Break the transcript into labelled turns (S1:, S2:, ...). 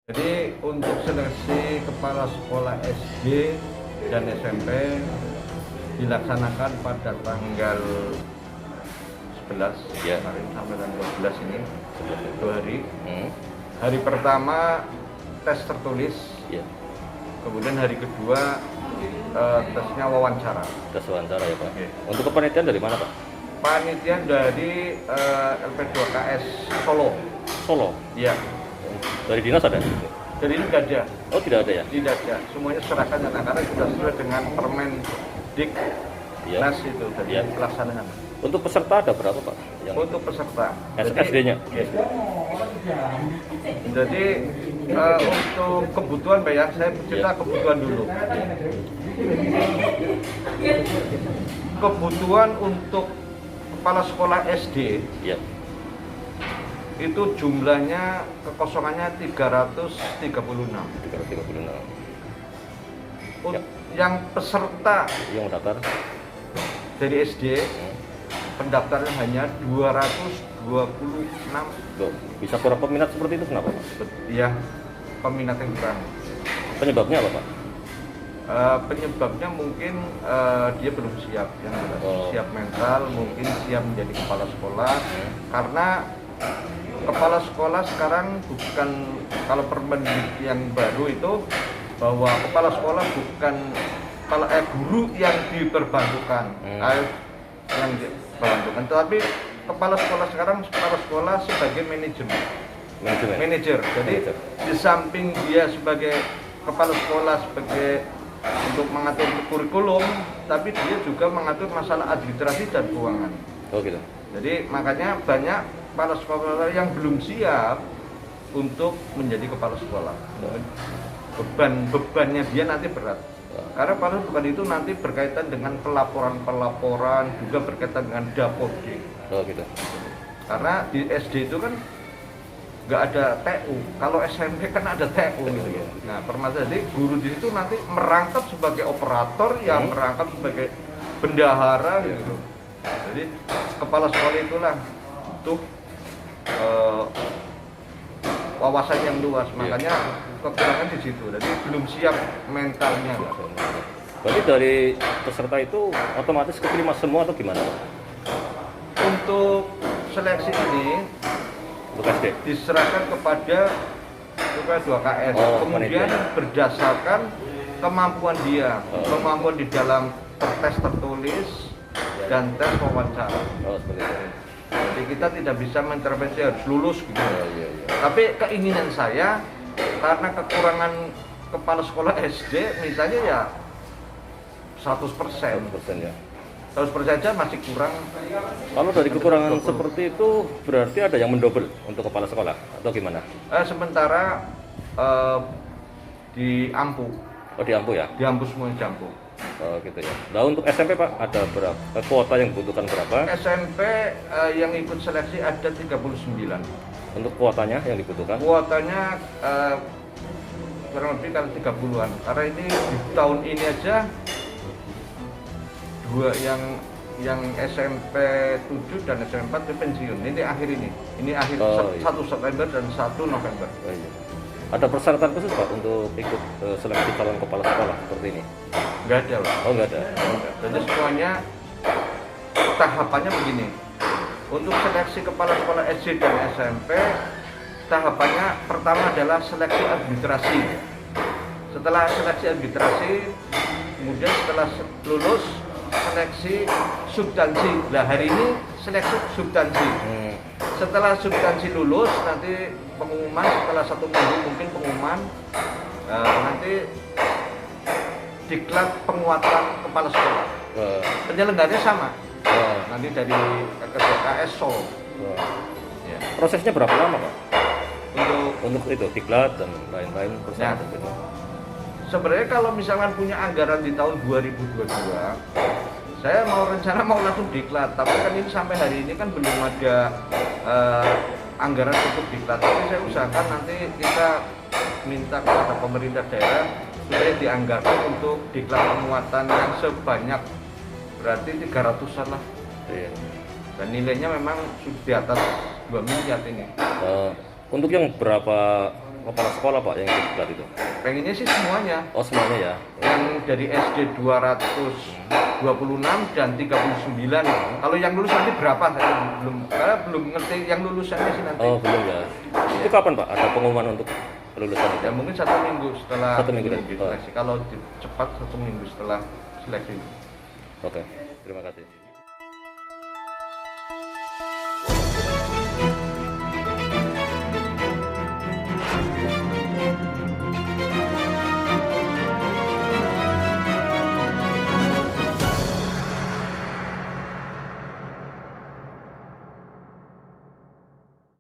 S1: Jadi untuk seleksi kepala sekolah SD dan SMP dilaksanakan pada tanggal 11
S2: Ya.
S1: kemarin sampai tanggal 12 ini 2 hari.
S2: Hmm.
S1: Hari pertama tes tertulis,
S2: Ya.
S1: kemudian hari kedua tesnya wawancara.
S2: Tes wawancara ya Pak.
S1: Oke.
S2: Untuk kepanitiaan dari mana Pak?
S1: Panitia dari LP2KS Solo.
S2: Solo.
S1: Iya.
S2: Dari dinas ada?
S1: Jadi ini tidak ada,
S2: Oh tidak ada ya?
S1: tidak ada. Semuanya serahkan karena sudah sesuai dengan Permendik
S2: Iya.
S1: Nas itu dari
S2: Iya.
S1: pelaksanaan.
S2: Untuk peserta ada berapa Pak?
S1: Untuk peserta.
S2: SD-nya?
S1: Jadi untuk kebutuhan Pak ya, saya cerita
S2: Iya.
S1: kebutuhan dulu. Kebutuhan untuk kepala sekolah SD
S2: Iya.
S1: itu jumlahnya kekosongannya 336.
S2: 336. Ya.
S1: Yang peserta
S2: Yang mendaftar?
S1: dari SD pendaftarnya hanya 226.
S2: Loh, bisa kurang peminat seperti itu kenapa Pak?
S1: Ya, peminat yang kurang.
S2: Penyebabnya apa Pak?
S1: Penyebabnya mungkin dia belum siap, yang jelas.
S2: Oh.
S1: Siap mental, mungkin siap menjadi kepala sekolah. Karena kepala sekolah sekarang bukan, kalau Permendik yang baru itu bahwa kepala sekolah bukan guru yang diperbantukan, yang diperbantukan, tetapi kepala sekolah sekarang kepala sekolah sebagai manajemen.
S2: Manajemen.
S1: Manajer. Jadi
S2: Manajer.
S1: di samping dia sebagai kepala sekolah sebagai untuk mengatur kurikulum, tapi dia juga mengatur masalah administrasi dan keuangan.
S2: Oh gitu.
S1: Jadi makanya banyak kepala sekolah yang belum siap untuk menjadi kepala sekolah. Bebannya dia nanti berat. Karena pada bukan itu nanti berkaitan dengan pelaporan, juga berkaitan dengan dapodik.
S2: Oh gitu.
S1: Karena di SD itu kan nggak ada TU, kalau SMP kan ada TU gitu ya. Nah, permasalahan jadi guru di situ nanti merangkap sebagai operator, yang merangkap sebagai bendahara gitu. Jadi kepala sekolah itulah untuk wawasan yang luas, makanya kekurangan di situ. Jadi belum siap mentalnya.
S2: Berarti dari peserta itu otomatis keterima semua atau gimana Pak?
S1: Untuk seleksi ini
S2: Untuk SD?
S1: diserahkan kepada LP2KS,
S2: Oh,
S1: kemudian
S2: panitia.
S1: berdasarkan kemampuan dia, kemampuan di dalam tes tertulis dan tes wawancara.
S2: Oh seperti itu.
S1: Jadi kita tidak bisa mengintervensi harus lulus gitu.
S2: Oh iya iya.
S1: Tapi keinginan saya karena kekurangan kepala sekolah SD misalnya ya 100%.
S2: 100% ya.
S1: 100% saja masih kurang.
S2: Kalau dari kekurangan seperti itu berarti ada yang mendobel untuk kepala sekolah atau gimana?
S1: Sementara di Ampu,
S2: Oh ya?
S1: semua Jampu.
S2: Oh gitu ya. Nah untuk SMP Pak ada berapa? Kuota yang dibutuhkan berapa?
S1: SMP yang ikut seleksi ada 39.
S2: Untuk kuotanya yang dibutuhkan?
S1: Kuotanya kurang lebih kan 30-an. Karena ini di tahun ini aja dua yang SMP 7 dan SMP 4 itu pensiun. Ini akhir ini. Ini akhir
S2: Oh, iya.
S1: 1 September dan 1 November.
S2: Oh, iya. Ada persyaratan khusus Pak untuk ikut seleksi calon kepala sekolah seperti ini?
S1: Nggak ada lah.
S2: Oh nggak ada.
S1: Jadi semuanya tahapannya begini. Untuk seleksi kepala sekolah SD dan SMP, tahapannya pertama adalah seleksi administrasi. Setelah seleksi administrasi, kemudian setelah lulus seleksi substansi. Nah hari ini seleksi substansi. Setelah substansi lulus, nanti pengumuman setelah 1 minggu mungkin pengumuman, nanti diklat penguatan kepala sekolah. Penyelenggaranya sama. Nanti dari LP2KS Solo. Ya.
S2: Prosesnya berapa lama Pak?
S1: Untuk
S2: Untuk itu diklat dan lain-lain
S1: Ya.
S2: persyaratan itu.
S1: sebenarnya kalau misalkan punya anggaran di tahun 2022, saya rencana mau langsung diklat. Tapi kan ini sampai hari ini kan belum ada anggaran untuk diklat. Tapi saya usahakan nanti kita minta kepada pemerintah daerah supaya dianggarkan untuk diklat penguatan yang sebanyak berarti 300-an lah.
S2: Iya.
S1: Dan nilainya memang sudah di atas 2 miliar ini.
S2: Untuk yang berapa kepala sekolah Pak yang ikut diklat itu?
S1: Pengennya sih semuanya.
S2: Oh semuanya ya?
S1: Yang dari SD 226 dan 39. Kalau yang lulus nanti berapa saya belum ngerti yang lulusannya sih nanti.
S2: Oh belum ya? Itu kapan Pak ada pengumuman untuk kelulusan itu?
S1: Ya mungkin 1 minggu setelah
S2: 1 minggu
S1: seleksi. Kalau cepat 1 minggu setelah seleksi.
S2: Oke, terima kasih.